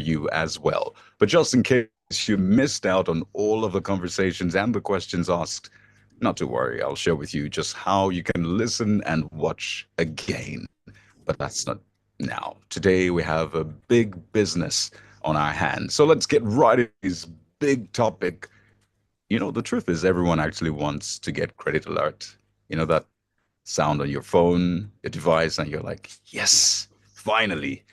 you as well. But just in case you missed out on all of the conversations and the questions asked, not to worry, I'll share with you just how you can listen and watch again. But that's not now. Today we have a big business on our hands. So let's get right into this big topic. The truth is everyone actually wants to get credit alert. That sound on your phone, your device, and you're like, yes, finally.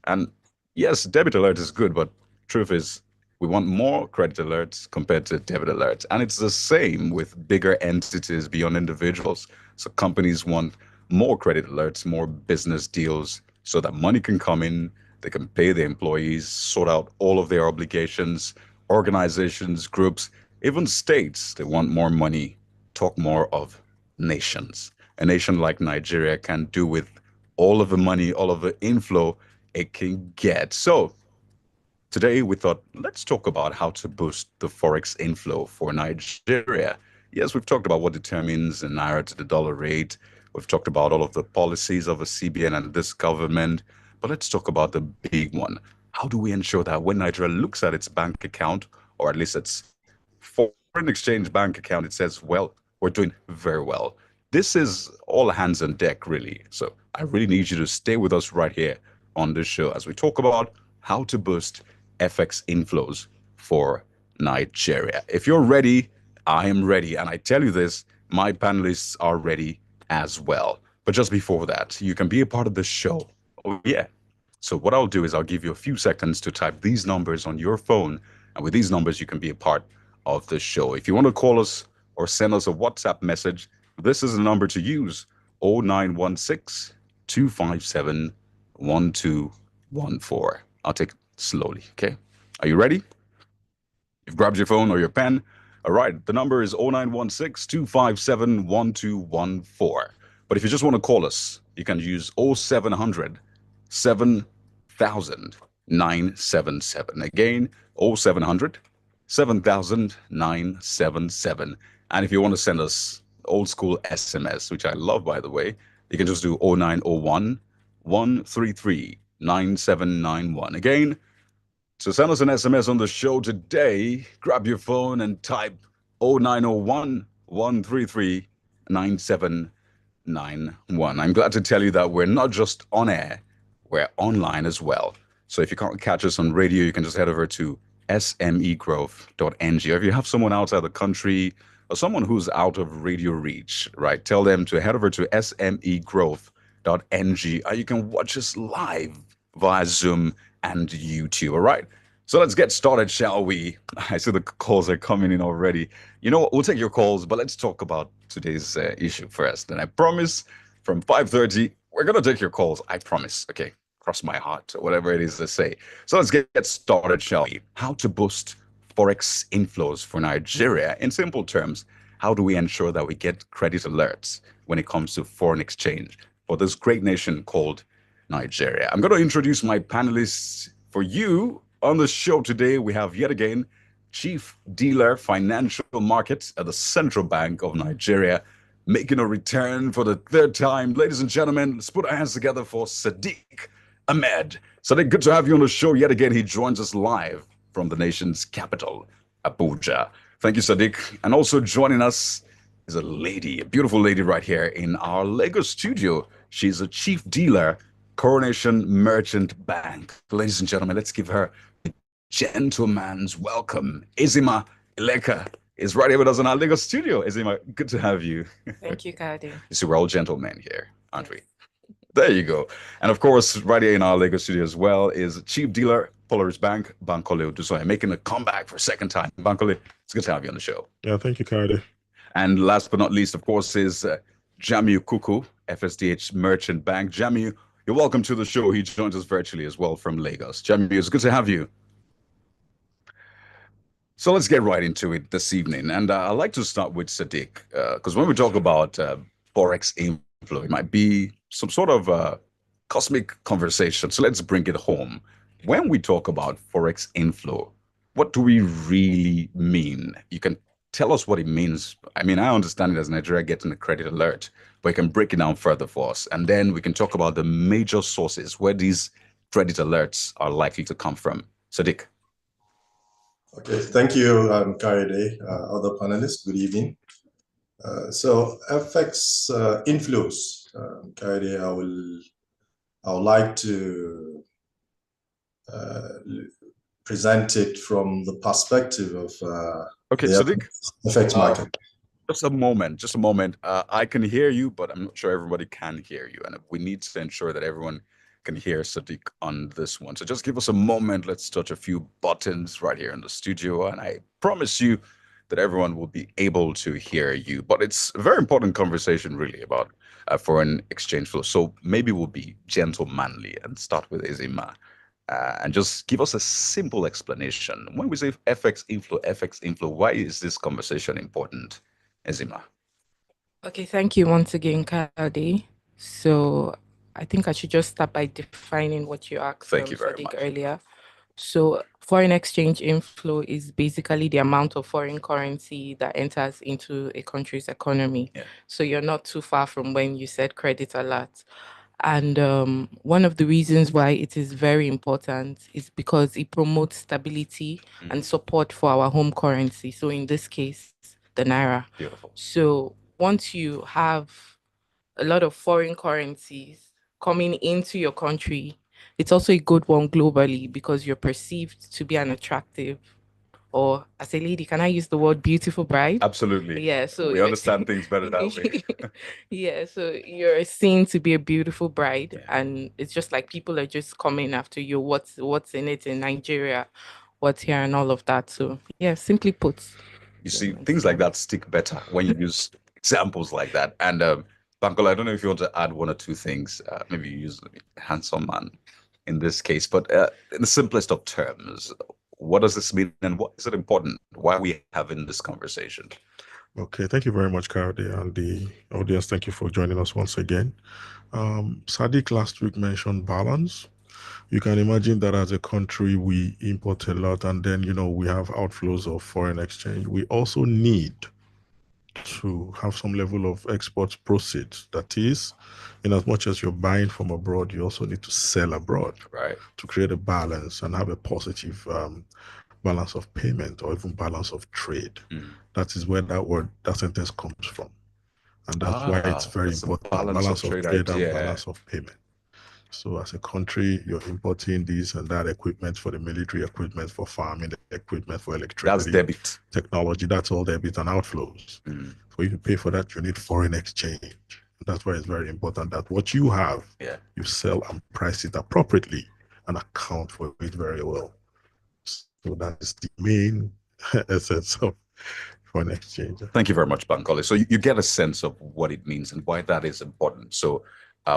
And yes, debit alert is good, but truth is we want more credit alerts compared to debit alerts. And it's the same with bigger entities beyond individuals. So companies want more credit alerts, more business deals so that money can come in, they can pay their employees, sort out all of their obligations, organizations, groups, even states, they want more money, talk more of nations. A nation like Nigeria can do with all of the money, all of the inflow it can get. So today we thought, let's talk about how to boost the forex inflow for Nigeria. Yes, we've talked about what determines the naira to the dollar rate. We've talked about all of the policies of the CBN and this government. But let's talk about the big one. How do we ensure that when Nigeria looks at its bank account, or at least its foreign exchange bank account, it says, well, we're doing very well. This is all hands on deck, really. So I really need you to stay with us right here on this show as we talk about how to boost FX inflows for Nigeria. If you're ready, I am ready. And I tell you this, my panelists are ready as well. But just before that, you can be a part of the show. Oh, yeah. So what I'll do is I'll give you a few seconds to type these numbers on your phone. And with these numbers, you can be a part of the show. If you want to call us or send us a WhatsApp message, this is the number to use: 0916 257 1214. I'll take it slowly, okay? Are you ready? You've grabbed your phone or your pen? All right, the number is 0916 257 1214. But if you just want to call us, you can use 0700 7000 977. Again, 0700 7000 977. And if you want to send us old school SMS, which I love, by the way, you can just do 0901 133 9791. Again, so send us an SMS on the show today. Grab your phone and type 0901 133 9791. I'm glad to tell you that we're not just on air, we're online as well. So if you can't catch us on radio, you can just head over to smegrowth.ng. Or if you have someone outside the country or someone who's out of radio reach, right, tell them to head over to smegrowth.ng. You can watch us live via Zoom and YouTube. All right. So let's get started, shall we? I see the calls are coming in already. You know what? We'll take your calls, but let's talk about today's issue first. And I promise from 5:30, we're going to take your calls. I promise. Okay. Cross my heart, or whatever it is they say. So let's get started, shall we? How to boost forex inflows for Nigeria. In simple terms, how do we ensure that we get credit alerts when it comes to foreign exchange for this great nation called Nigeria? I'm going to introduce my panelists for you on the show today. We have yet again Chief Dealer Financial Markets at the Central Bank of Nigeria, making a return for the third time. Ladies and gentlemen, let's put our hands together for Sadiq Ahmed. Sadiq, good to have you on the show yet again. He joins us live from the nation's capital, Abuja. Thank you, Sadiq. And also joining us is a lady, a beautiful lady right here in our Lagos studio. She's a chief dealer, Coronation Merchant Bank. Ladies and gentlemen, let's give her a gentleman's welcome. Ezima Ileka is right here with us in our Lagos studio. Ezima, good to have you. Thank you, Kadi. You see, we're all gentlemen here, aren't we? There you go. And of course, right here in our Lagos studio as well is Chief Dealer, Polaris Bank, Bankole Odusoya, making a comeback for a second time. Bankole, it's good to have you on the show. Yeah, thank you, Kadi. And last but not least, of course, is Jamiu Kuku, FSDH Merchant Bank. Jamiu, you're welcome to the show. He joins us virtually as well from Lagos. Jamiu, it's good to have you. So let's get right into it this evening. And I'd like to start with Sadiq, because when we talk about Forex inflow, it might be some sort of cosmic conversation. So let's bring it home. When we talk about Forex inflow, what do we really mean? You can tell us what it means. I mean, I understand it as Nigeria getting a credit alert, but you can break it down further for us. And then we can talk about the major sources where these credit alerts are likely to come from? Sadiq. Okay, thank you, Kayode, other panelists. Good evening. So FX inflows, Kayode, I would like to present it from the perspective of okay, the Sadiq, FX market. Just a moment. I can hear you, but I'm not sure everybody can hear you. And we need to ensure that everyone can hear Sadiq on this one. So just give us a moment. Let's touch a few buttons right here in the studio. And I promise you that everyone will be able to hear you. But it's a very important conversation, really, about foreign exchange flow. So maybe we'll be gentlemanly and start with Izima. And just give us a simple explanation. When we say FX inflow, why is this conversation important? Ezima. Okay, thank you once again, Kade. So I think I should just start by defining what you asked Thank you very much. earlier. So foreign exchange inflow is basically the amount of foreign currency that enters into a country's economy. Yeah. So you're not too far from when you said credit alert. And one of the reasons why it is very important is because it promotes stability and support for our home currency. So in this case, the Naira. Beautiful. So once you have a lot of foreign currencies coming into your country, it's also a good one globally because you're perceived to be an attractive, or as a lady, can I use the word beautiful bride? Absolutely. Yeah, so we understand things better that way. Yeah, so you're seen to be a beautiful bride, Yeah. and it's just like people are just coming after you. What's in it in Nigeria? What's here and all of that. So yeah, simply put. You see, things like that stick better when you use examples like that. And Bankole, I don't know if you want to add one or two things. Maybe you use handsome man in this case, but in the simplest of terms, what does this mean and what is it important? Why are we having this conversation? Okay, thank you very much, Kayode, and the audience. Thank you for joining us once again. Sadiq last week mentioned balance. You can imagine that as a country, we import a lot, and then, we have outflows of foreign exchange. We also need to have some level of export proceeds. That is, in as much as you're buying from abroad, you also need to sell abroad, right, to create a balance and have a positive balance of payment or even balance of trade. That is where that sentence comes from. And that's why it's very important. Balance of trade and balance of payment. So as a country, you're importing this and that equipment for the military, equipment for farming, equipment for electricity. That's debit. Technology, that's all debit and outflows. For you to pay for that, you need foreign exchange. That's why it's very important that what you have, you sell and price it appropriately and account for it very well. So that's the main essence of foreign exchange. Thank you very much, Bankole. So you get a sense of what it means and why that is important. So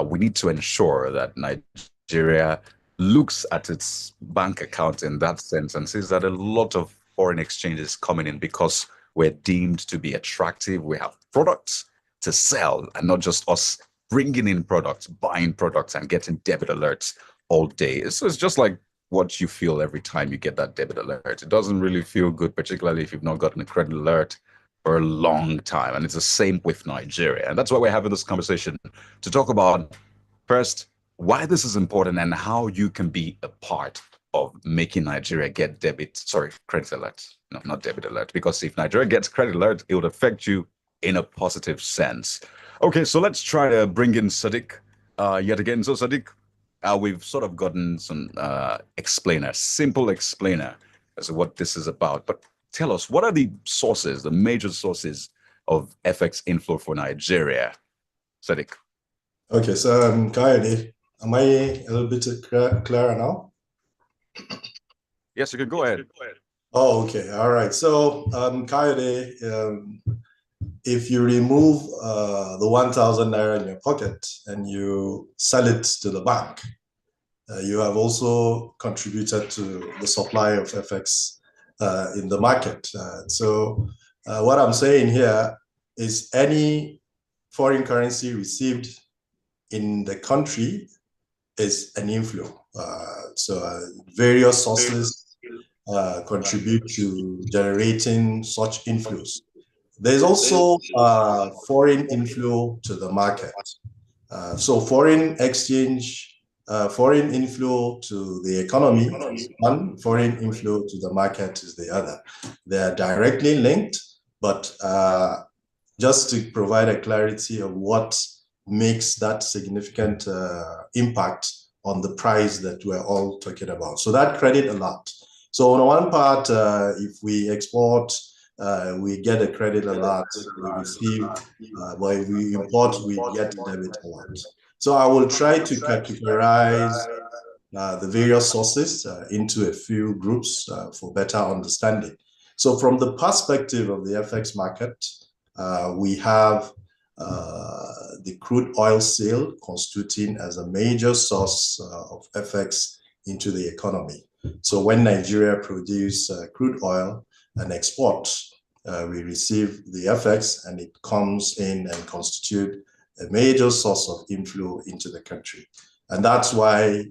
we need to ensure that Nigeria looks at its bank account in that sense and sees that a lot of foreign exchange is coming in because we're deemed to be attractive. We have products to sell and not just us bringing in products, buying products and getting debit alerts all day. So it's just like what you feel every time you get that debit alert. It doesn't really feel good, particularly if you've not gotten a credit alert for a long time. And it's the same with Nigeria. And that's why we're having this conversation to talk about, first, why this is important and how you can be a part of making Nigeria get credit alert. No, not debit alert. Because if Nigeria gets credit alert, it would affect you in a positive sense. Okay, so let's try to bring in Sadiq yet again. So Sadiq, we've sort of gotten some simple explainer as to what this is about. But tell us, what are the major sources of FX inflow for Nigeria? Sadiq. Okay, so Kayode, am I a little bit clearer now? Yes, you can go ahead. Oh, okay. All right. So, Kayode, if you remove the 1,000 naira in your pocket and you sell it to the bank, you have also contributed to the supply of FX in the market. So what I'm saying here is any foreign currency received in the country is an inflow. So various sources contribute to generating such inflows. There's also foreign inflow to the market. So foreign exchange foreign inflow to the economy is one, foreign inflow to the market is the other. They are directly linked, but just to provide a clarity of what makes that significant impact on the price that we're all talking about. So that credit a lot. So on one part, if we export, we get a credit a lot, we receive, but if we import, we get a debit a lot. So I will try to categorize the various sources into a few groups for better understanding. So from the perspective of the FX market, we have the crude oil sale constituting as a major source of FX into the economy. So when Nigeria produce crude oil and export, we receive the FX and it comes in and constitute a major source of inflow into the country. And that's why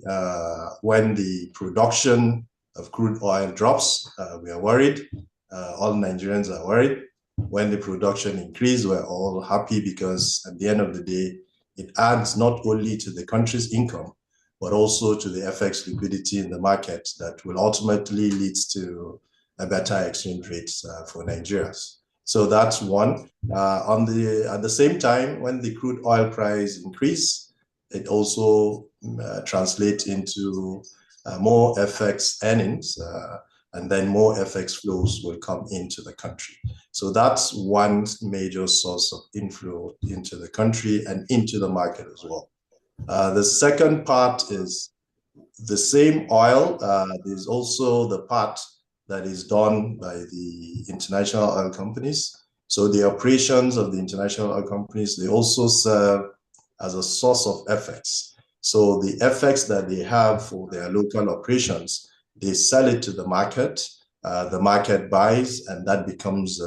when the production of crude oil drops, we are worried. All Nigerians are worried. When the production increases, we're all happy because at the end of the day, it adds not only to the country's income, but also to the FX liquidity in the market that will ultimately lead to a better exchange rate for Nigerians. So that's one. At the same time, when the crude oil price increase, it also translates into more FX earnings, and then more FX flows will come into the country. So that's one major source of inflow into the country and into the market as well. The second part is the same oil. There's also the part that is done by the international oil companies. So the operations of the international oil companies, they also serve as a source of FX. So the FX that they have for their local operations, they sell it to the market buys, and that becomes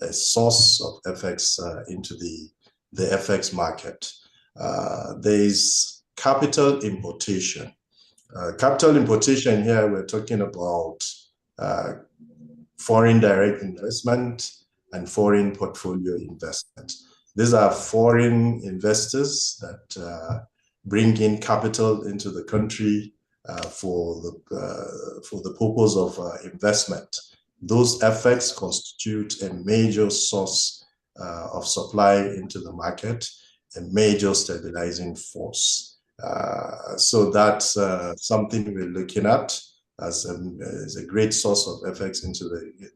a source of FX into the FX market. There's capital importation. Capital importation here, we're talking about foreign direct investment and foreign portfolio investment. These are foreign investors that bring in capital into the country for the purpose of investment. Those effects constitute a major source of supply into the market, a major stabilizing force. So that's something we're looking at as a great source of effects into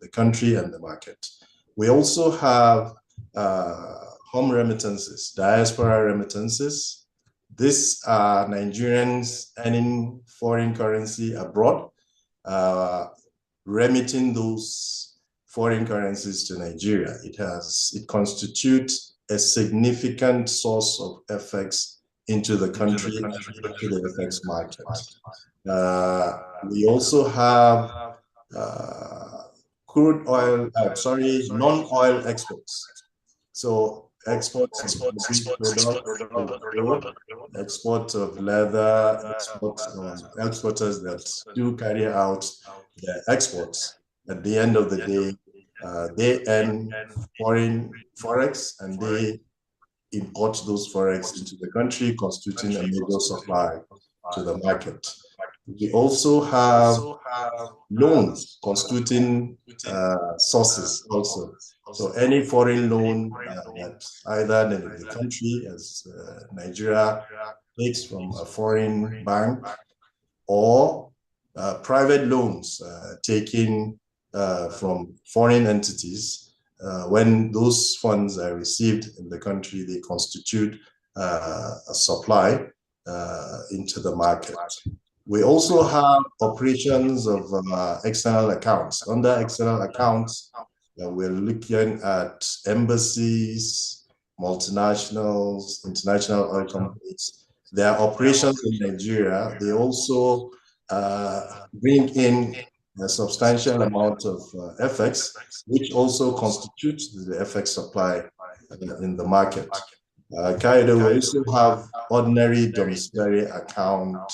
the country and the market. We also have home remittances, diaspora remittances. These are Nigerians earning foreign currency abroad, remitting those foreign currencies to Nigeria. It constitutes a significant source of FX into the country and into the FX market. We also have non-oil exports. So exports of leather, exporters that do carry out their exports. At the end of the day, they earn foreign forex and they import those forex into the country, constituting a major supply to the market. We also have loans constituting sources also. So any foreign loan that either the country as Nigeria takes from a foreign bank, or private loans taken from foreign entities, when those funds are received in the country, they constitute a supply into the market. We also have operations of external accounts. Under external accounts, we're looking at embassies, multinationals, international oil companies. Their operations in Nigeria, they also bring in a substantial amount of FX, which also constitutes the FX supply in the market. Kayode, we also have ordinary domiciliary account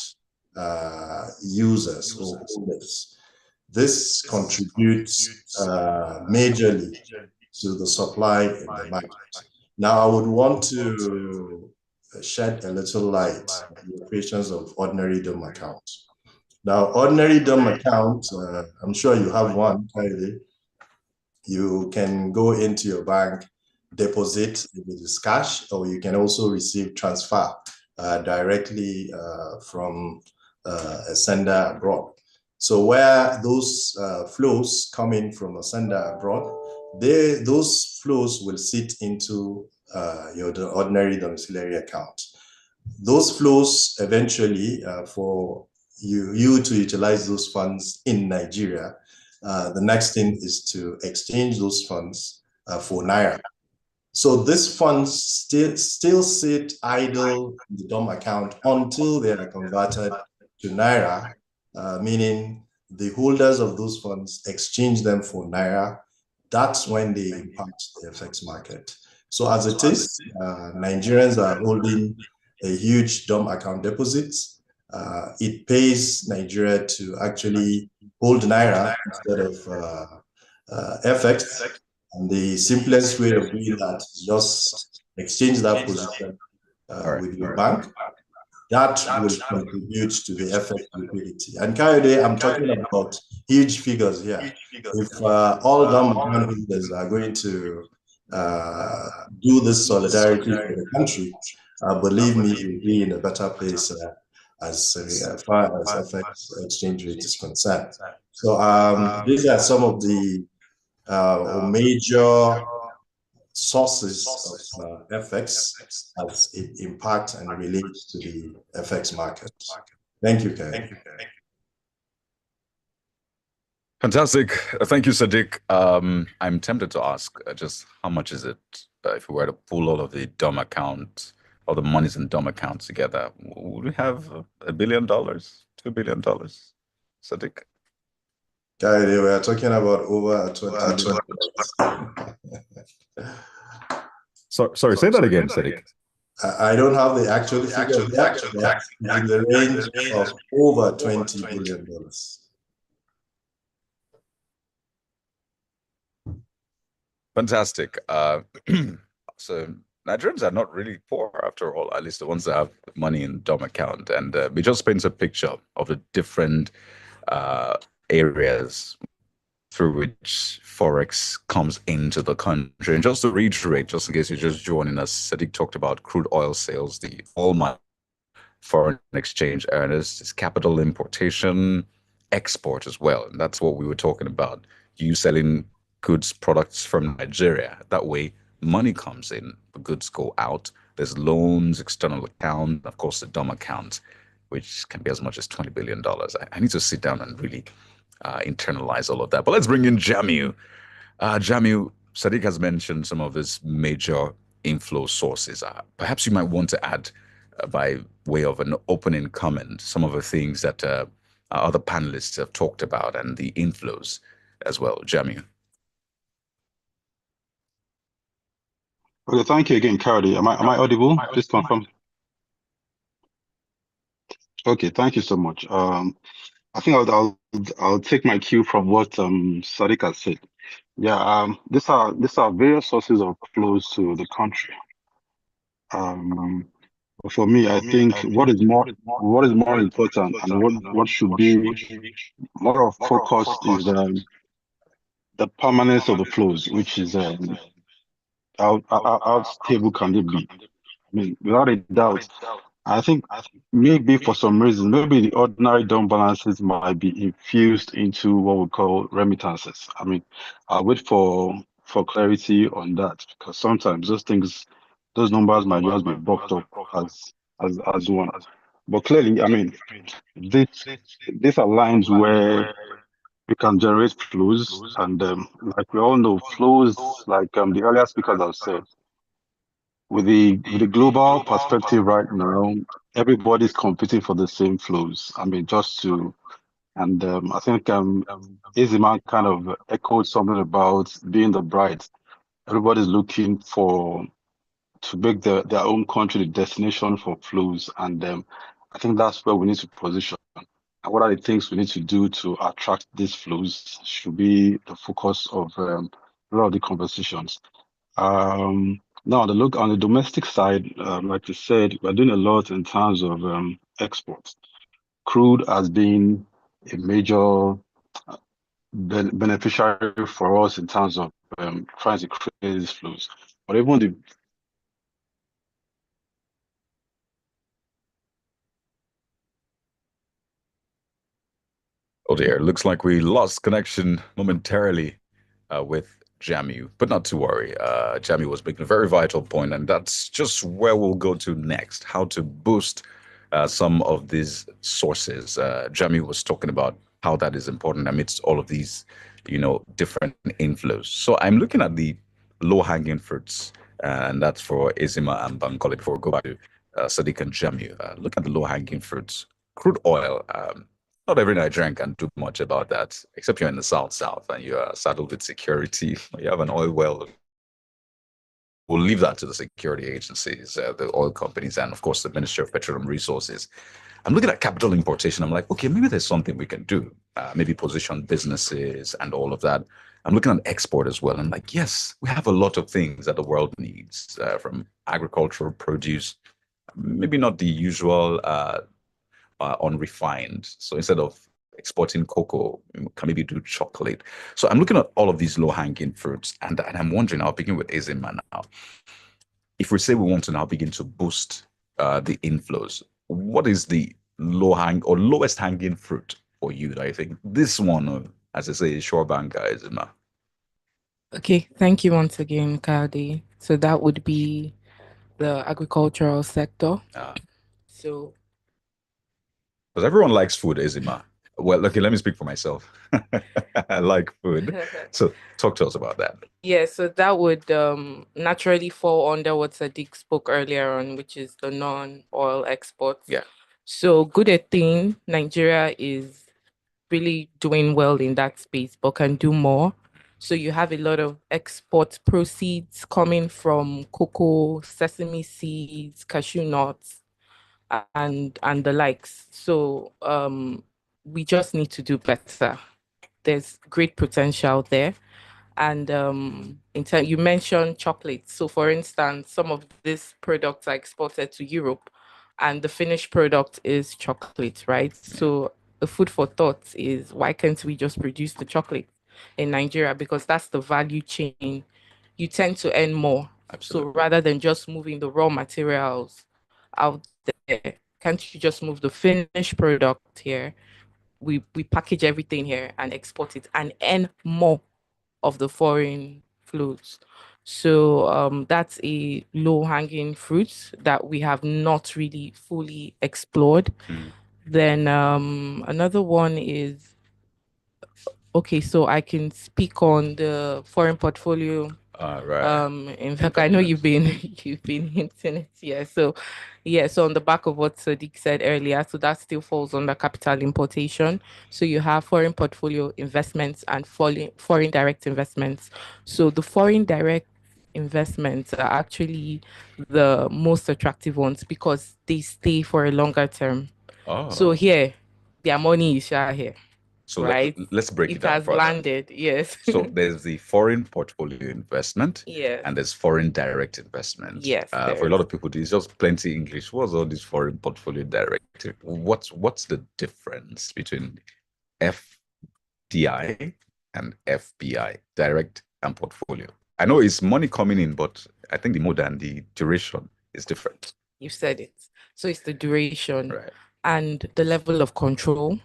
users or owners. This contributes majorly to the supply in the market. Now, I would want to shed a little light on the operations of ordinary DOM accounts. Now, ordinary DOM account, I'm sure you have one, Kylie. You can go into your bank, deposit if it is cash, or you can also receive transfer directly from a sender abroad. So where those flows come in from a sender abroad, those flows will sit into your ordinary domiciliary account. Those flows eventually for you to utilize those funds in Nigeria, the next thing is to exchange those funds for Naira. So these funds still sit idle in the DOM account until they are converted to Naira, meaning the holders of those funds exchange them for Naira. That's when they impact the FX market. So as it is, Nigerians are holding a huge DOM account deposits. It pays Nigeria to actually hold Naira instead of FX. And the simplest way of doing that is just exchange that position with your bank. That will contribute to the FX liquidity. And Kayode, I'm talking about huge figures here. If all DOM account holders are going to do this solidarity for the country, believe me, you'll be in a better place as far as FX exchange rate is concerned. So these are some of the major sources of FX as it impacts and relates to the FX market. Thank you, Kay. Fantastic. Thank you, Sadiq. I'm tempted to ask just how much is it if we were to pull all of the DOM accounts, all the monies in DOM accounts together? Would we have $1 billion, $2 billion? Sadiq? Guy, we are talking about over 20. Sorry, say that again, Sadiq. I don't have the actual figure yet, but in the range of over $20 billion. Fantastic. So Nigerians are not really poor after all, at least the ones that have money in DOM account. And it just paints a picture of the different areas through which Forex comes into the country. And just to reiterate, just in case you're just joining us, Sadiq talked about crude oil sales, the all foreign exchange earners, is capital importation, export as well. And that's what we were talking about. You selling goods, products from Nigeria. That way, money comes in, the goods go out. There's loans, external account, of course, the DOM account, which can be as much as $20 billion. I need to sit down and really internalize all of that. But let's bring in Jamiu. Jamiu, Sadiq has mentioned some of his major inflow sources. Perhaps you might want to add, by way of an opening comment, some of the things that other panelists have talked about and the inflows as well. Jamiu. Okay, thank you again, Kayode. Am I audible? Please confirm. Okay, thank you so much. I think I'll take my cue from what Sadiq has said. Yeah, these are various sources of flows to the country. For me, I think what is more important and what should be more of focus is the permanence of the flows, which is how stable can it be? I mean, without a doubt, I think maybe for some reason, maybe the ordinary DOM balances might be infused into what we call remittances. I mean, I'll wait for clarity on that, because sometimes those numbers might just be bucked up as one. But clearly, I mean, this aligns where we can generate flows, and like we all know, flows, like the earlier speakers have said, with the global perspective right now, everybody's competing for the same flows. I mean, and I think Easyman kind of echoed something about being the bride. Everybody's looking to make their own country the destination for flows, and I think that's where we need to position. And what are the things we need to do to attract these flows should be the focus of a lot of the conversations. Now, on the domestic side, like you said, we're doing a lot in terms of exports. Crude has been a major beneficiary for us in terms of trying to create these flows. But even the Oh dear, looks like we lost connection momentarily with Jamu, but not to worry. Jamu was making a very vital point, and that's just where we'll go to next, how to boost some of these sources. Jamu was talking about how that is important amidst all of these, different inflows. So I'm looking at the low-hanging fruits, and that's for Izima and Bankole before we go back to Sadiq and Jamu. Look at the low-hanging fruits. Crude oil. Not every Nigerian can do much about that, except you're in the South and you are saddled with security. You have an oil well. We'll leave that to the security agencies, the oil companies, and of course the Ministry of Petroleum Resources. I'm looking at capital importation. I'm like, okay, maybe there's something we can do. Maybe position businesses and all of that. I'm looking at export as well. I'm like, yes, we have a lot of things that the world needs, from agricultural produce, maybe not the usual unrefined. So instead of exporting cocoa, can maybe do chocolate. So I'm looking at all of these low-hanging fruits, and I'm wondering, I'll begin with Azima now. If we say we want to now begin to boost the inflows, what is the lowest hanging fruit for you? I think this one, as I say, is sure banker, Azima. Okay, thank you once again, Kade. So that would be the agricultural sector. So because everyone likes food, Azima. Well, okay, let me speak for myself. I like food. So talk to us about that. yeah, so that would naturally fall under what Sadiq spoke earlier on, which is the non-oil exports. Yeah. So good thing Nigeria is really doing well in that space, but can do more. So you have a lot of export proceeds coming from cocoa, sesame seeds, cashew nuts, and the likes. So we just need to do better. There's great potential there. And you mentioned chocolate. So for instance, some of these products are exported to Europe and the finished product is chocolate, right? So the food for thought is, why can't we just produce the chocolate in Nigeria? Because that's the value chain. You tend to earn more. Absolutely. So rather than just moving the raw materials out there, can't you just move the finished product here? We package everything here and export it and earn more of the foreign flows. So that's a low-hanging fruit that we have not really fully explored. Then another one is, okay, so I can speak on the foreign portfolio. Right. In fact, I know you've been hinting it. So on the back of what Sadiq said earlier, so that still falls under capital importation. So you have foreign portfolio investments and foreign direct investments. So the foreign direct investments are actually the most attractive ones because they stay for a longer term. Oh. So here, their money is here. So right? let's break it down has further. landed, yes. So there's the foreign portfolio investment, Yes. and there's foreign direct investment. Yes, for a lot of people, there's just plenty English. What's all this foreign portfolio direct? What's the difference between FDI and FPI, direct and portfolio? I know it's money coming in, but I think the mode and the duration is different. You said it. So it's the duration, Right. and the level of control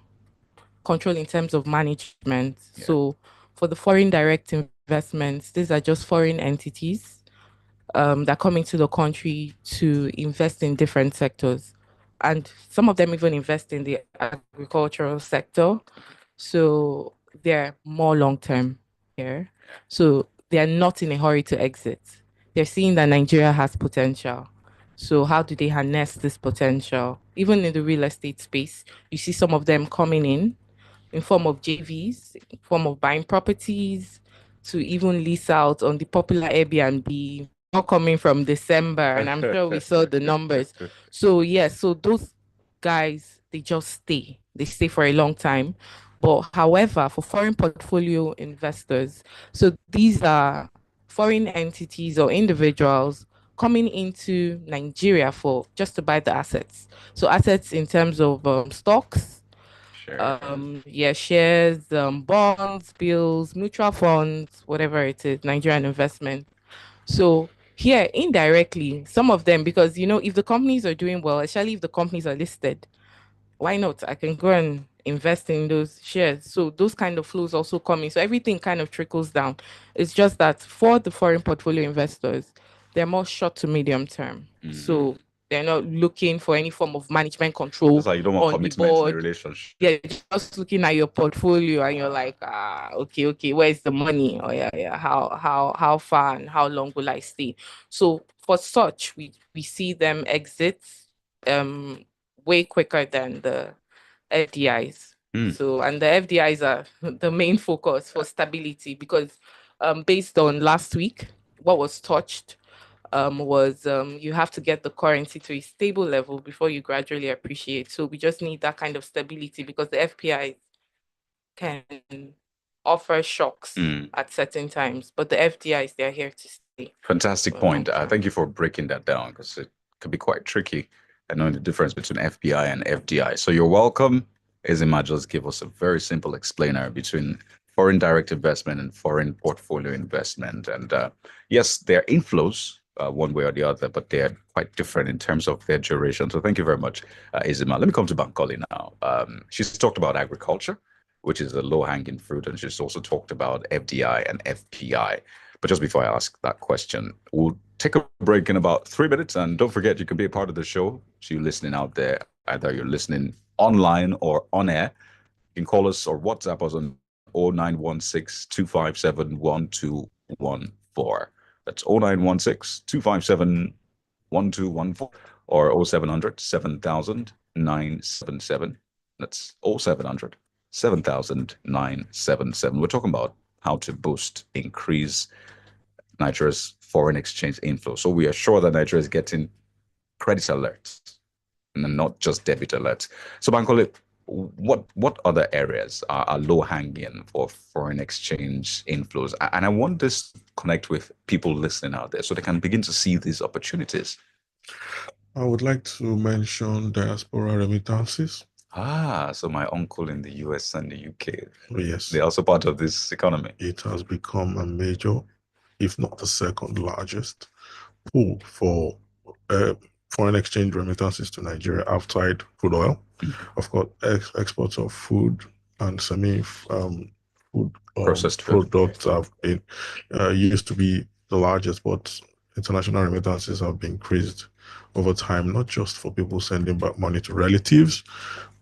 in terms of management. Yeah. So for the foreign direct investments, these are just foreign entities that come into the country to invest in different sectors. And some of them even invest in the agricultural sector. So they're more long-term here. So they're not in a hurry to exit. They're seeing that Nigeria has potential. So how do they harness this potential? Even in the real estate space, you see some of them coming in form of JVs, in form of buying properties, to even lease out on the popular Airbnb, not coming from December, and I'm sure we saw the numbers. So yes, so those guys, they just stay. They stay for a long time. But however, for foreign portfolio investors, so these are foreign entities or individuals coming into Nigeria for just to buy the assets. So assets in terms of stocks, shares, bonds, bills, mutual funds, whatever it is, Nigerian investment. So here, indirectly, some of them, because if the companies are doing well, especially if the companies are listed, why not? I can go and invest in those shares. So those kind of flows also coming. So everything kind of trickles down. It's just that for the foreign portfolio investors, they're more short to medium term. So they're not looking for any form of management control. That's like you don't want on the commitment in a board. relationship. Yeah, just looking at your portfolio and you're like, okay, where's the money? Oh yeah. How far and how long will I stay? So for such, we see them exit way quicker than the FDIs. So, and the FDIs are the main focus for stability because based on last week, what was touched was you have to get the currency to a stable level before you gradually appreciate. So we just need that kind of stability because the FPI can offer shocks at certain times, but the FDIs, they're here to stay. Fantastic point. Thank you for breaking that down because it could be quite tricky. I know the difference between FPI and FDI. So you're welcome. Ezima just give us a very simple explainer between foreign direct investment and foreign portfolio investment. And yes, there are inflows one way or the other, but they're quite different in terms of their duration. So thank you very much, Ezima. Let me come to Bankole now. She's talked about agriculture, which is a low-hanging fruit, and she's also talked about FDI and FPI. But just before I ask that question, we'll take a break in about 3 minutes. And don't forget, you can be a part of the show. So you're listening out there, either you're listening online or on air. You can call us or WhatsApp us on 0916-257-1214. That's 0916-257-1214 or 0700-7000-977. That's 0700-7000-977. We're talking about how to boost, increase Nigeria's foreign exchange inflow. So we are sure that Nigeria is getting credit alerts and not just debit alerts. So Bankole, what other areas are low-hanging for foreign exchange inflows? And I want this to connect with people listening out there so they can begin to see these opportunities. I would like to mention diaspora remittances. So my uncle in the US and the UK, yes, they're also part of this economy. It has become a major, if not the second largest, pool for foreign exchange remittances to Nigeria outside crude oil. Of course, exports of food and semi-food processed products have been used to be the largest, but international remittances have been increased over time, not just for people sending back money to relatives,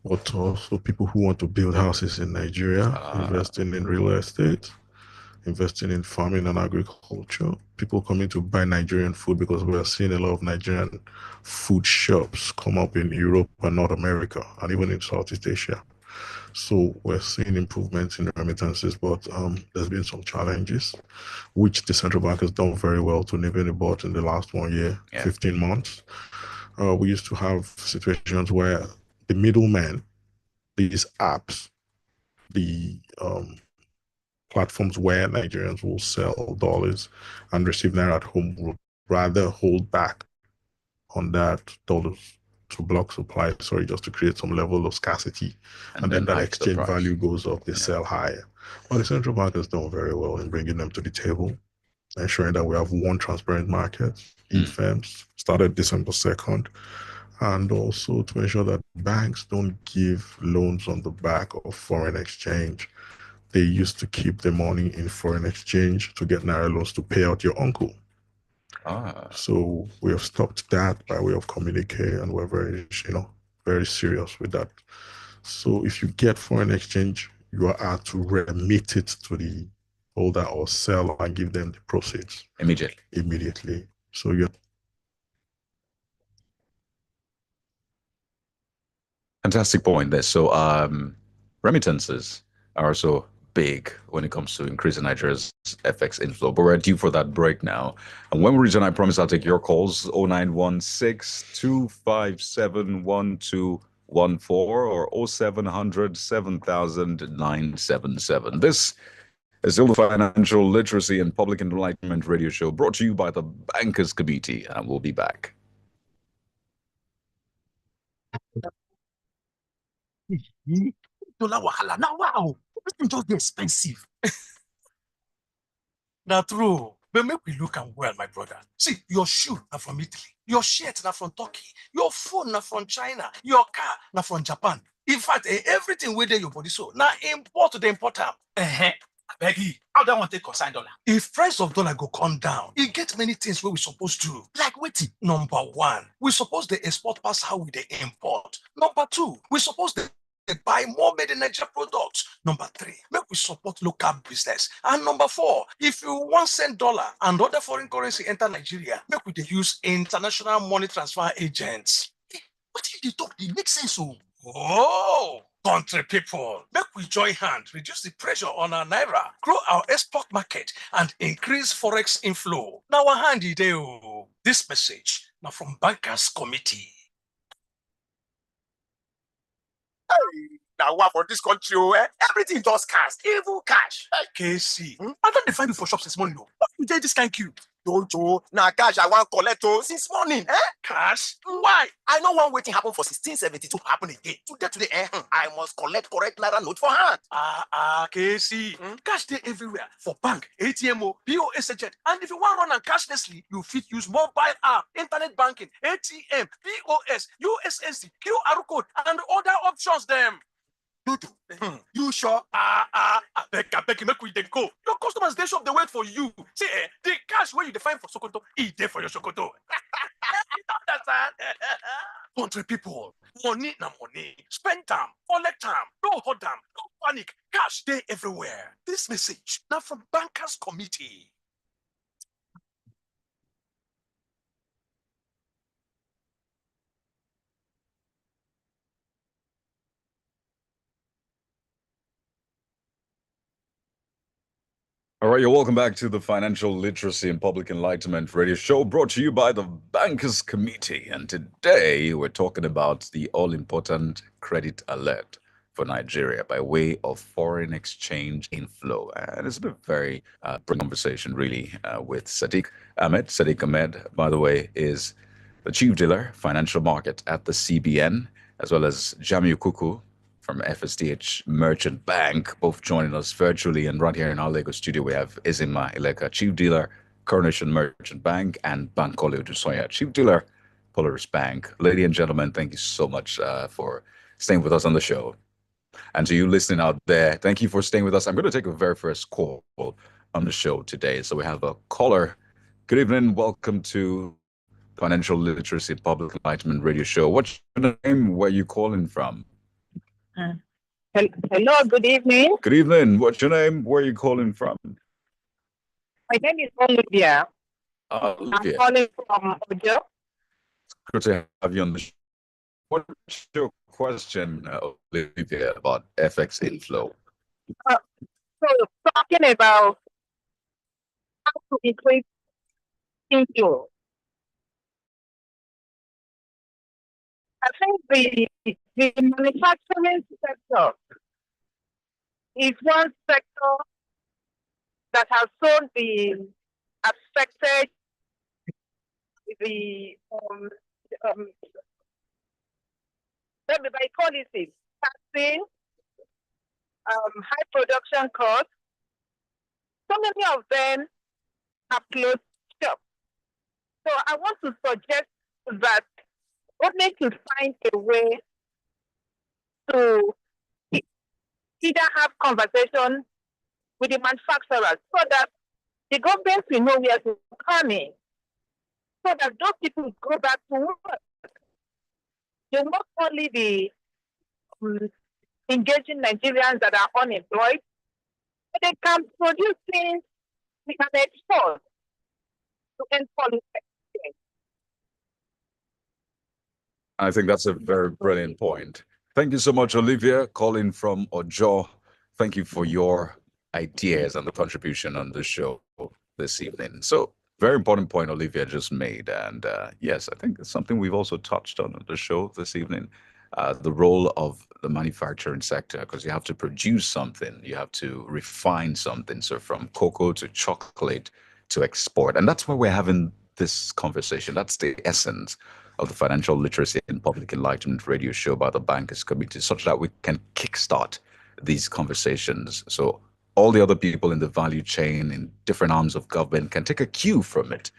but also people who want to build houses in Nigeria, investing in real estate, investing in farming and agriculture, people coming to buy Nigerian food because we are seeing a lot of Nigerian food shops come up in Europe and North America and even in Southeast Asia. So we're seeing improvements in remittances, but there's been some challenges, which the central bank has done very well to nip in the bud in the last 1 year, 15 months. We used to have situations where the middlemen, these apps, the platforms where Nigerians will sell dollars and receive naira at home will rather hold back on that dollars to block supply, just to create some level of scarcity. And then that exchange value goes up, they sell higher. But the central bank has done very well in bringing them to the table, ensuring that we have one transparent market. eFirms started December 2nd. And also to ensure that banks don't give loans on the back of foreign exchange. They used to keep the money in foreign exchange to get naira loans to pay out your uncle. So we have stopped that by way of communique, and we're very, very serious with that. So if you get foreign exchange, you are asked to remit it to the holder or sell and give them the proceeds immediately. So you're fantastic point there. So remittances are also big when it comes to increasing Nigeria's FX inflow, but we're due for that break now. And when we return, I promise I'll take your calls, 0916-257-1214 or 0700-7000-977. This It's still the Financial Literacy and Public Enlightenment radio show brought to you by the Bankers Committee, and we'll be back. Dollar wahala now, wow, everything just dey expensive. Na true, but make we look am well, my brother. See, your shoe na from Italy, your shirt na from Turkey, your phone na from China, your car na from Japan. In fact, everything wey dey your body so na import dey import am. Abeg, how that one take consign dollar? If price of dollar go come down, e get many things wey we suppose do. Like wetin? Number one, we suppose dey export pass how we dey import. Number two, we suppose dey buy more made in Nigeria products. Number three, make we support local business. And number four, if you want send dollar and other foreign currency enter Nigeria, make we dey use international money transfer agents. What you dey talk dey make sense o. Oh, country people, make we join hand, reduce the pressure on our naira, grow our export market, and increase forex inflow. Now our hand e dey o. This message now from Bankers Committee. Now what for this country, everything just cash, even cash. KC, I don't find you for shops this morning. What you dey this kind queue? Don't you? Now cash I want collect since morning. Cash? Why? I know one waiting happen for 1672 happen again. Today, I must collect correct naira note for hand. KC, cash dey everywhere for bank, ATM, POS agent, and if you want run and cashlessly, you fit use mobile app, internet banking, ATM, POS, USSD, QR code, and other options them. You sure? I beg, make we then go. Your customers they shop they wait for you. See, the cash where you define for Sokoto, is there for your Sokoto. You don't understand? Country people, money na money. Spend time, collect time, no hold them, no panic. Cash day everywhere. This message now from Bankers Committee. All right, you're welcome back to the Financial Literacy and Public Enlightenment radio show brought to you by the Bankers Committee. And today we're talking about the all-important credit alert for Nigeria by way of foreign exchange inflow. And it's been a very brilliant conversation, really, with Sadiq Ahmed. Sadiq Ahmed, by the way, is the Chief Dealer, Financial Market at the CBN, as well as Jamiu Kuku from FSDH Merchant Bank, both joining us virtually. And right here in our Lagos studio, we have Izima Ileka, Chief Dealer, Coronation Merchant Bank, and Bankole Odusoya, Chief Dealer, Polaris Bank. Ladies and gentlemen, thank you so much for staying with us on the show. And to you listening out there, thank you for staying with us. I'm going to take a very first call on the show today. So we have a caller. Good evening. Welcome to Financial Literacy and Public Enlightenment Radio Show. What's your name? Where are you calling from? Hello, good evening. Good evening. What's your name? Where are you calling from? My name is Olivia. Olivia. I'm calling from Ojo. Good to have you on the show. What's your question, Olivia, about FX inflow? So, talking about how to increase inflow. I think the manufacturing sector is one sector that has shown the affected by policies, taxing, high production costs. So many of them have closed shop. So I want to suggest that government should find a way to either have conversation with the manufacturers so that the government will know where to come in, so that those people go back to work. They will not only be engaging Nigerians that are unemployed, but they can produce things we can export to end policy. I think that's a very brilliant point. Thank you so much, Olivia, calling from Ojo. Thank you for your ideas and the contribution on the show this evening. So, very important point Olivia just made. And yes, I think it's something we've also touched on the show this evening. The role of the manufacturing sector, because you have to produce something, you have to refine something. So from cocoa to chocolate to export. And that's why we're having this conversation. That's the essence of the Financial Literacy and Public Enlightenment radio show by the Bankers Committee, such that we can kickstart these conversations. So all the other people in the value chain in different arms of government can take a cue from it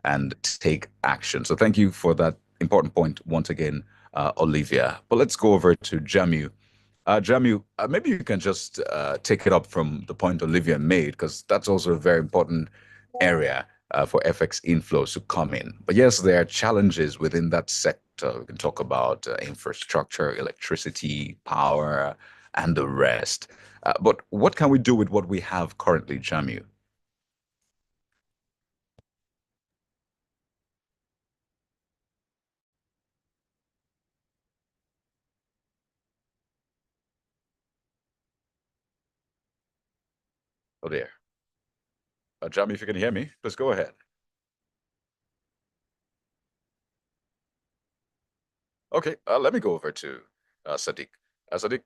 and take action. So thank you for that important point once again, Olivia. But let's go over to Jamu. Jamu, maybe you can just take it up from the point Olivia made, because that's also a very important area for FX inflows to come in. But yes, there are challenges within that sector. We can talk about infrastructure, electricity, power, and the rest. But what can we do with what we have currently, Jamu? Oh dear. Jamu, if you can hear me, please go ahead. Okay, let me go over to Sadiq. Sadiq,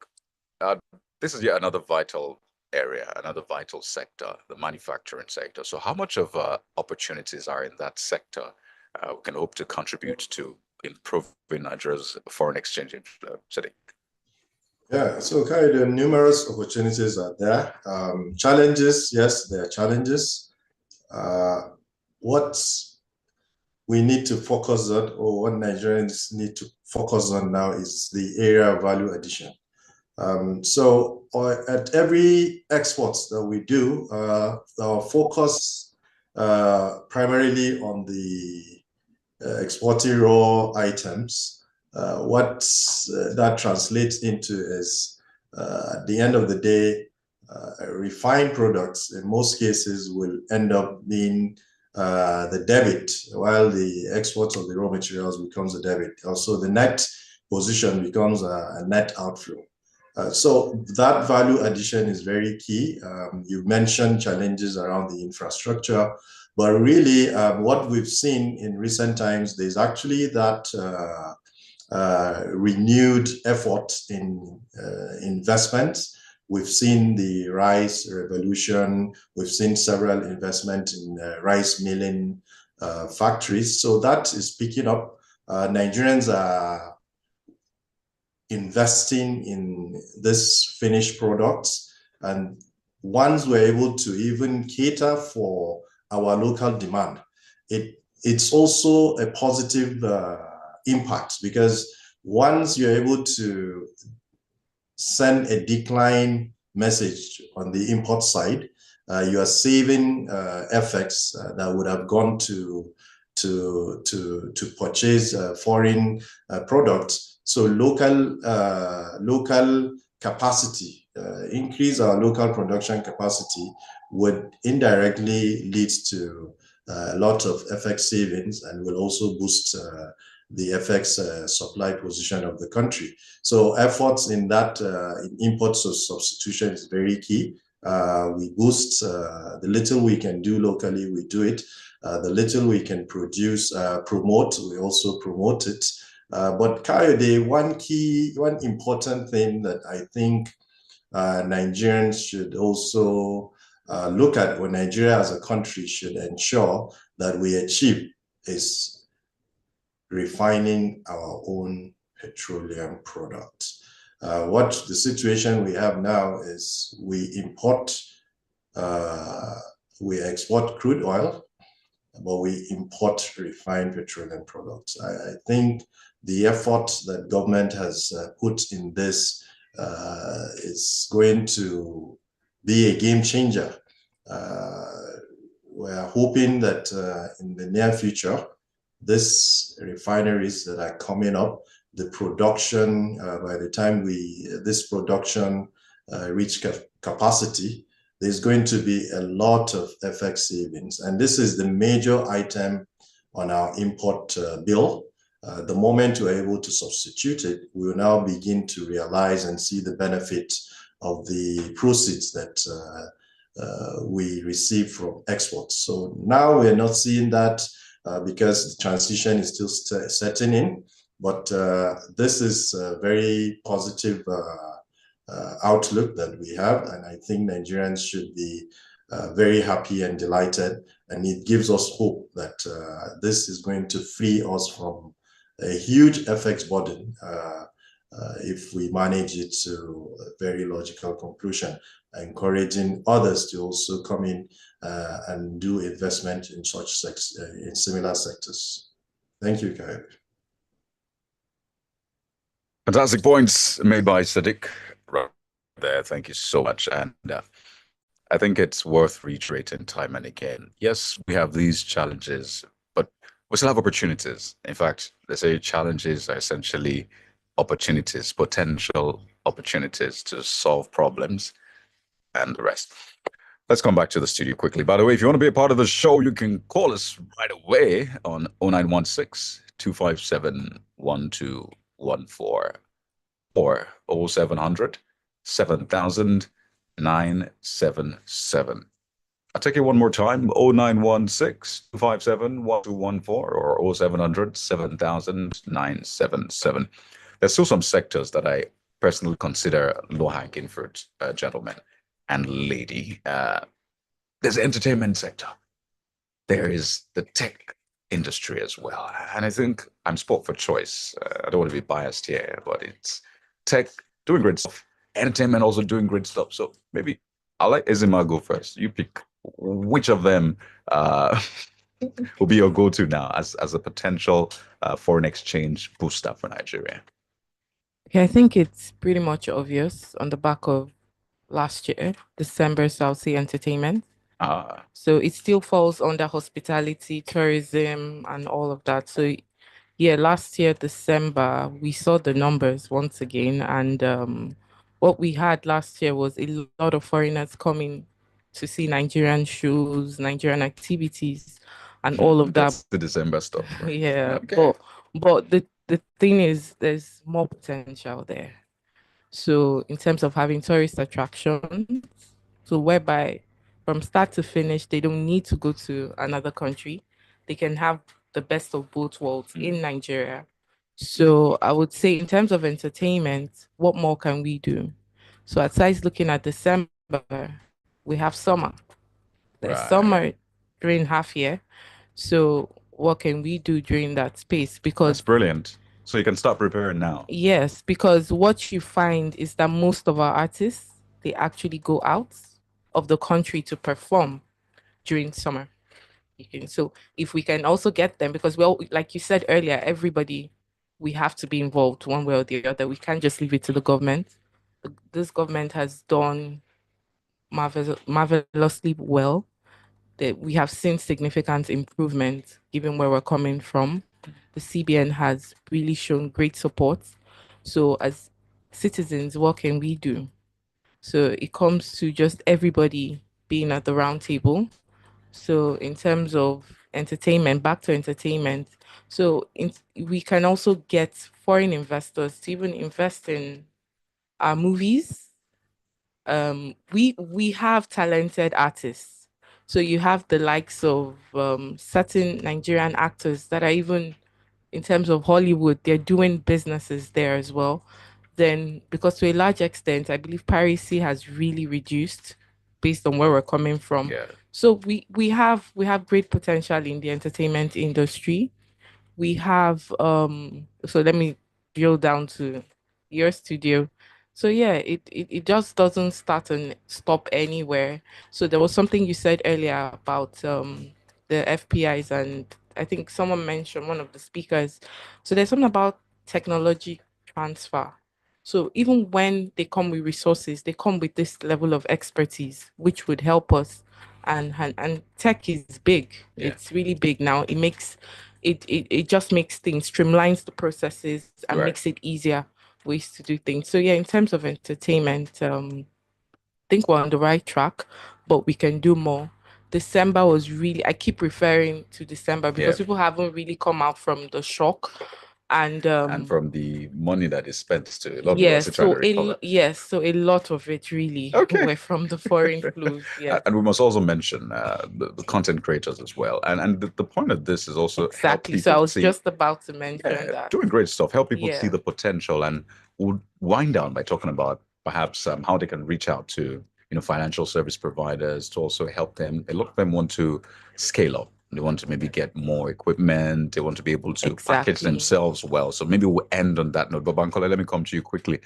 this is yet another vital area, another vital sector, the manufacturing sector. So how much of opportunities are in that sector we can hope to contribute to improving Nigeria's foreign exchange inflow? Sadiq. Yeah, so Kai, the numerous opportunities are there. Challenges, yes, there are challenges. What we need to focus on, or what Nigerians need to focus on now, is the area of value addition. So at every export that we do, our focus primarily on the exporting raw items. What that translates into is, at the end of the day, refined products in most cases will end up being the debit, while the export of the raw materials becomes a debit. Also, the net position becomes a net outflow. So that value addition is very key. You mentioned challenges around the infrastructure, but really what we've seen in recent times, there's actually that renewed effort in investments. We've seen the rice revolution. We've seen several investments in rice milling factories. So that is picking up. Nigerians are investing in this finished products. And once we're able to even cater for our local demand, it's also a positive impact, because once you're able to send a decline message on the import side, you are saving FX that would have gone to purchase foreign products. So local capacity, increase our local production capacity, would indirectly lead to a lot of FX savings, and will also boost the FX supply position of the country. So efforts in that in import substitution is very key. We boost the little we can do locally, we do it. The little we can produce, promote, we also promote it. But Kayode, one important thing that I think Nigerians should also look at, when Nigeria as a country should ensure that we achieve, is refining our own petroleum products. What the situation we have now is we export crude oil, but we import refined petroleum products. I think the effort that government has put in this is going to be a game changer. We're hoping that in the near future, these refineries that are coming up, the production, by the time this production reach capacity, there's going to be a lot of FX savings. And this is the major item on our import bill. The moment we're able to substitute it, we will now begin to realize and see the benefit of the proceeds that we receive from exports. So now we're not seeing that because the transition is still setting in. But this is a very positive outlook that we have, and I think Nigerians should be very happy and delighted, and it gives us hope that this is going to free us from a huge FX burden if we manage it to a very logical conclusion, encouraging others to also come in and do investment in such in similar sectors. Thank you, Kyle. Fantastic points made by Sadiq right there. Thank you so much. And I think it's worth reiterating time and again. Yes, we have these challenges, but we still have opportunities. In fact, they say challenges are essentially opportunities, potential opportunities to solve problems and the rest. Let's come back to the studio quickly. By the way, if you want to be a part of the show, you can call us right away on 0916 257 1214 or 0700 7000 977. I'll take it one more time, 0916 257 1214 or 0700 7000 977. There's still some sectors that I personally consider low-hanging fruit, gentlemen and lady. There's the entertainment sector. There is the tech industry as well. And I think I'm sport for choice. I don't want to be biased here, but it's tech doing great stuff. Entertainment also doing great stuff. So maybe I'll let Ezima go first. You pick which of them will be your go-to now as a potential foreign exchange booster for Nigeria. Okay, I think it's pretty much obvious on the back of last year, December, South Sea Entertainment. So it still falls under hospitality, tourism, and all of that. So yeah, last year, December, we saw the numbers once again. And what we had last year was a lot of foreigners coming to see Nigerian shows, Nigerian activities, and all of that. That's the December stuff. Right? Yeah, Okay. but the thing is, there's more potential there. So in terms of having tourist attractions, so whereby from start to finish, they don't need to go to another country. They can have the best of both worlds in Nigeria. So I would say in terms of entertainment, what more can we do? So aside looking at December, we have summer. There's summer during half year. So what can we do during that space? Because that's brilliant. So you can start preparing now. Yes, because what you find is that most of our artists, they actually go out of the country to perform during summer. So if we can also get them, because well, like you said earlier, everybody, we have to be involved one way or the other. We can't just leave it to the government. This government has done marvelously well. That we have seen significant improvement given where we're coming from. The CBN has really shown great support. So as citizens, what can we do? So it comes to just everybody being at the round table. So in terms of entertainment, back to entertainment. So we can also get foreign investors to even invest in our movies. We have talented artists. So you have the likes of certain Nigerian actors that are even, in terms of Hollywood, they're doing businesses there as well. Then, because to a large extent, I believe piracy has really reduced based on where we're coming from. Yeah. So we have great potential in the entertainment industry. We have so let me drill down to your studio. So yeah, it just doesn't start and stop anywhere. So there was something you said earlier about the FPIs, and I think someone mentioned, one of the speakers. So there's something about technology transfer. So even when they come with resources, they come with this level of expertise, which would help us. And tech is big. Yeah. It's really big now. It just makes things, streamlines the processes and Right. makes it easier ways to do things. So yeah, in terms of entertainment, I think we're on the right track, but we can do more. December was really, I keep referring to December because Yeah. people haven't really come out from the shock. And from the money that is spent to a lot of yeah, us to try to so recover. yes, so a lot of it really Okay. were from the foreign flows. Yeah, And we must also mention the content creators as well. And the point of this is also help exactly. So people I was see, just about to mention that. doing great stuff, help people Yeah. see the potential, and we'll wind down by talking about perhaps how they can reach out to financial service providers to also help them. A lot of them want to scale up. They want to maybe get more equipment. They want to be able to package Exactly. themselves well. So maybe we'll end on that note. But Bankole, let me come to you quickly.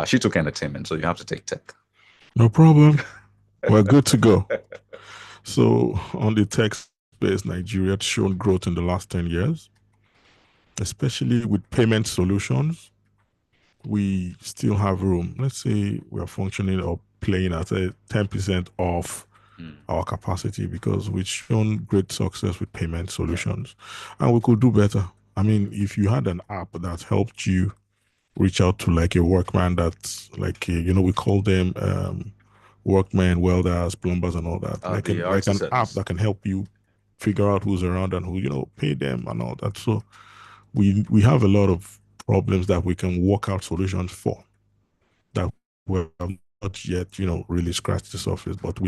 She took entertainment, so you have to take tech. No problem. We're good to go. So on the tech space, Nigeria has shown growth in the last 10 years, especially with payment solutions. We still have room. Let's say we are functioning or playing at a 10% of our capacity because we've shown great success with payment solutions, and we could do better. I mean, if you had an app that helped you reach out to like a workman that's like, we call them workmen, welders, plumbers, and all that. Like an app that can help you figure out who's around and who, pay them and all that. So we have a lot of problems that we can work out solutions for that we have not yet, really scratched the surface. But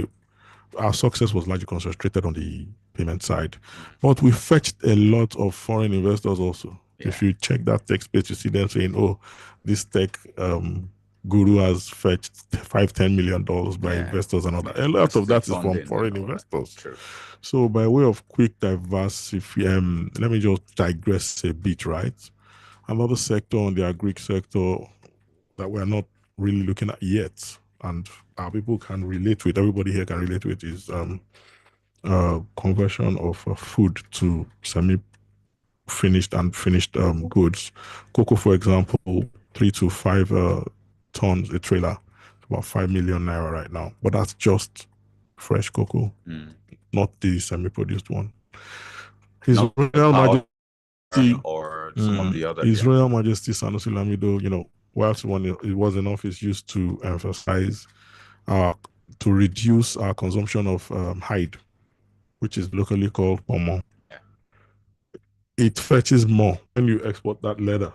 our success was largely concentrated on the payment side. But we fetched a lot of foreign investors also. Yeah. If you check that tech space, you see them saying, oh, this tech guru has fetched $5-10 million by investors and all that. A lot of that is from foreign investors. True. So by way of quick diversity, let me just digress a bit, right? Another sector on the agri sector that we're not really looking at yet, and our people can relate with, everybody here can relate with, is conversion of food to semi-finished and finished goods. Cocoa, for example, 3 to 5 tons a trailer, about 5 million naira right now. But that's just fresh cocoa, not the semi-produced one. His Royal Majesty or some of the other. His Royal Majesty Sanusi Lamido, whilst when it was in office, used to emphasize to reduce our consumption of hide, which is locally called pomo. It fetches more when you export that leather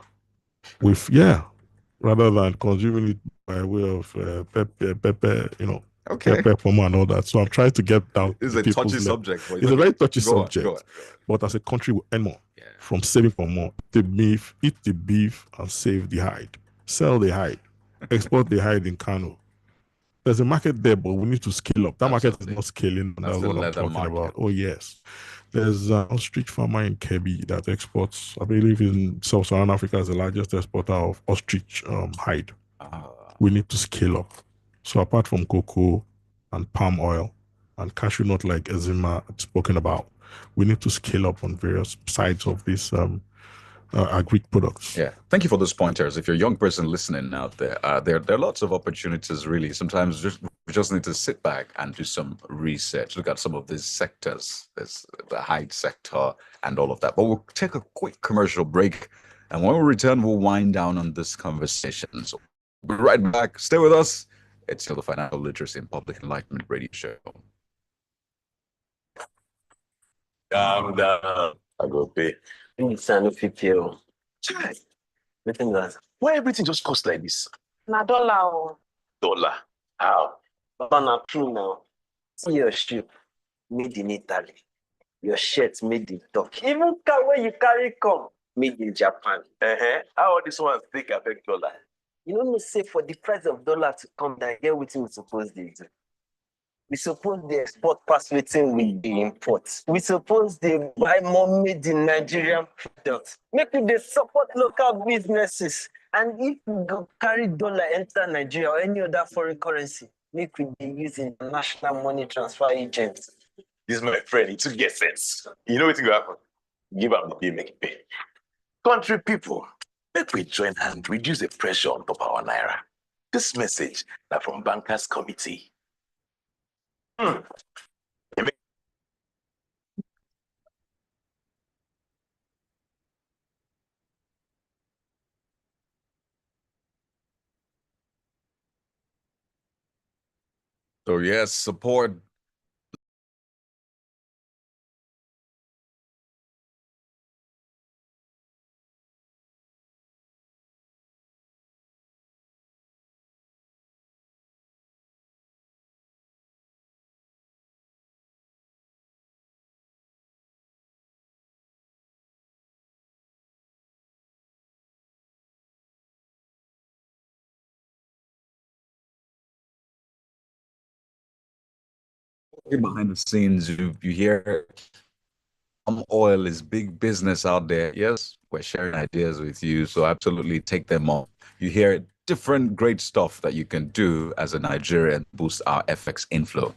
rather than consuming it by way of pepper, pepper, pomo and all that. So I'm trying to get down. It's a touchy subject. It's a very touchy subject. Go on. But as a country, we earn more from saving pomo. Eat the beef and save the hide. Sell the hide. Export the hide in Kano. There's a market there, but we need to scale up. That market is not scaling. That's what I'm talking about. Oh, yes. There's an ostrich farmer in Kebbi that exports, I believe in Sub-Saharan Africa, is the largest exporter of ostrich hide. We need to scale up. So apart from cocoa and palm oil and cashew nut like Ezima had spoken about, we need to scale up on various sides of this agri products. Yeah, thank you for those pointers. If you're a young person listening out there, there are lots of opportunities. Really, sometimes we just need to sit back and do some research. Look at some of these sectors. There's the hide sector and all of that. But we'll take a quick commercial break, and when we return, we'll wind down on this conversation. So we'll be right back. Stay with us. It's still the Financial Literacy and Public Enlightenment Radio Show. I go pay. Why everything just cost like this? Na dollar. Dollar? How? But na true now. See your shoe made in Italy. Your shirt made in Turkey. Even car where you carry come made in Japan. How all these ones take affect dollar? You know, say for the price of dollar to come down, get what we suppose to do. We suppose they export past wetin we dey import. We suppose they buy more made in Nigerian products. Make we dey support local businesses. And if we go carry dollar enter Nigeria or any other foreign currency, make we dey use international money transfer agents. This my friend, it took get sense. You know what will happen? Give am the pay, make it pay. Country people, make we join and reduce the pressure on top our naira. This message is from Bankers Committee. So yes, support behind the scenes, you hear oil is big business out there. Yes, we're sharing ideas with you, so absolutely take them on. You hear different great stuff that you can do as a Nigerian boost our FX inflow.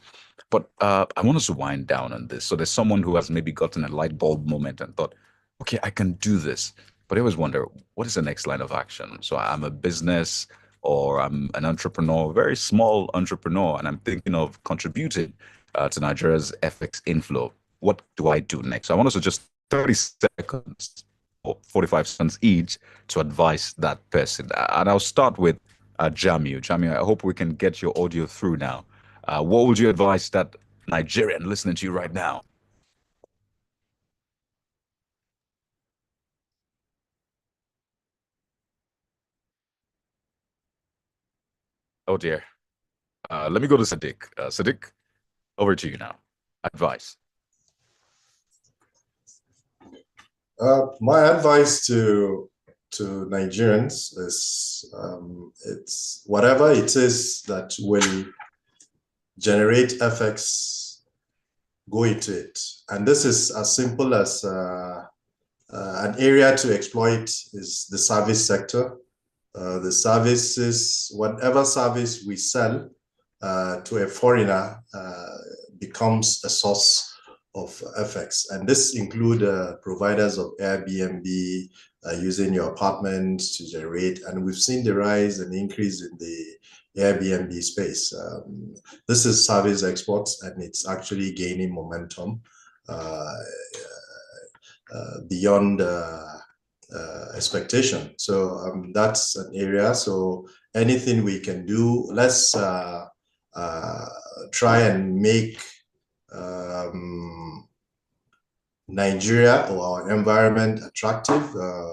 But I want us to wind down on this. So there's someone who has maybe gotten a light bulb moment and thought, okay, I can do this. But I always wonder, what is the next line of action? So I'm a business or I'm an entrepreneur, very small entrepreneur, and I'm thinking of contributing to Nigeria's FX inflow. What do I do next? So I want us to just 30 seconds or 45 seconds each to advise that person. And I'll start with Jamiu. Jamiu, I hope we can get your audio through now. What would you advise that Nigerian listening to you right now? Oh dear. Let me go to Sadiq. Sadiq, over to you now. Advice. My advice to Nigerians is it's whatever it is that will generate FX, go into it. And this is as simple as an area to exploit is the service sector. The services, whatever service we sell to a foreigner becomes a source of FX. And this include providers of Airbnb, using your apartment to generate. And we've seen the rise and increase in the Airbnb space. This is service exports, and it's actually gaining momentum beyond expectation. So that's an area. So anything we can do, let's try and make Nigeria or our environment attractive.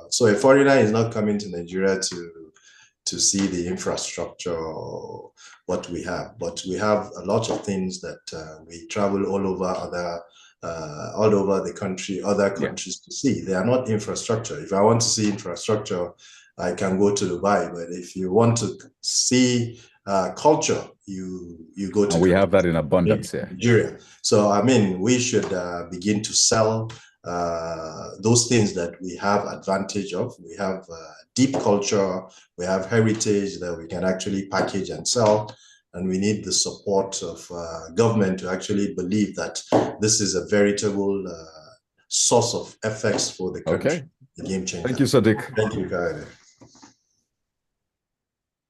So a foreigner is not coming to Nigeria to see the infrastructure or what we have, but we have a lot of things that we travel all over the country, other countries to see. They are not infrastructure. If I want to see infrastructure, I can go to Dubai. But if you want to see culture, you go to. And we have that in abundance here. Nigeria. So I mean, we should begin to sell those things that we have advantage of. We have deep culture, we have heritage that we can actually package and sell. And we need the support of government to actually believe that this is a veritable source of FX for the country. Okay. The game changer. Thank you, Sadiq. Thank you, Kayode.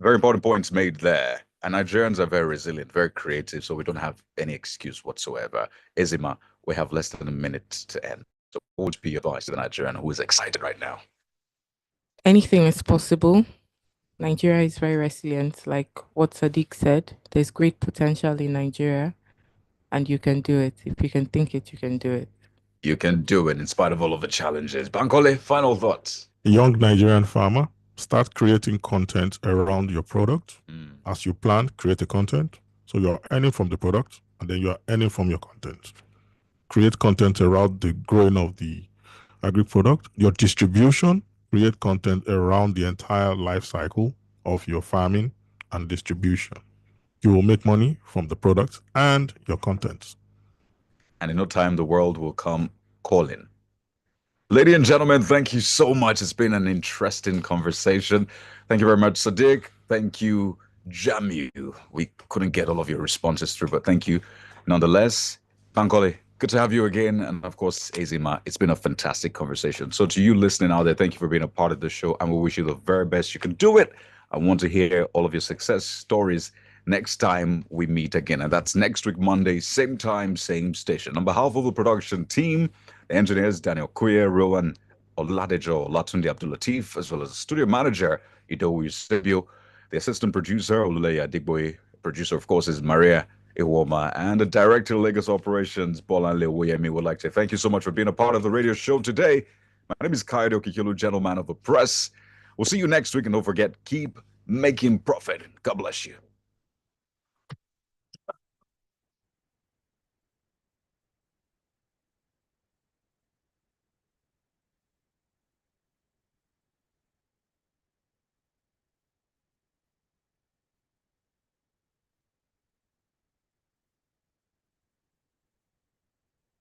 Very important points made there. And Nigerians are very resilient, very creative, so we don't have any excuse whatsoever. Ezima, we have less than a minute to end. So what would be your advice to the Nigerian who is excited right now? Anything is possible. Nigeria is very resilient. Like what Sadiq said, there's great potential in Nigeria, and you can do it. If you can think it, you can do it. You can do it in spite of all of the challenges. Bankole, final thoughts. A young Nigerian farmer, start creating content around your product. As you plan, create the content. So you're earning from the product, and then you're earning from your content. Create content around the growing of the agri-product. Your distribution, create content around the entire life cycle of your farming and distribution. You will make money from the product and your content. And in no time, the world will come calling. Ladies and gentlemen, thank you so much. It's been an interesting conversation. Thank you very much, Sadiq. Thank you, Jamiu. We couldn't get all of your responses through, but thank you nonetheless. Bankole, good to have you again. And of course, Ezima, it's been a fantastic conversation. So to you listening out there, thank you for being a part of the show. And we wish you the very best. You can do it. I want to hear all of your success stories next time we meet again. And that's next week, Monday, same time, same station. On behalf of the production team, the engineers, Daniel Kuye, Rowan Oladejo, Latunde Abdulatif, as well as the studio manager, Idowu Eusebio, the assistant producer, Oluleya Adigboye, producer, of course, is Maria Iwoma, and the director of Lagos Operations, Bolanle Woyemi, would like to thank you so much for being a part of the radio show today. My name is Kayode Okikelu, gentleman of the press. We'll see you next week, and don't forget, keep making profit. God bless you.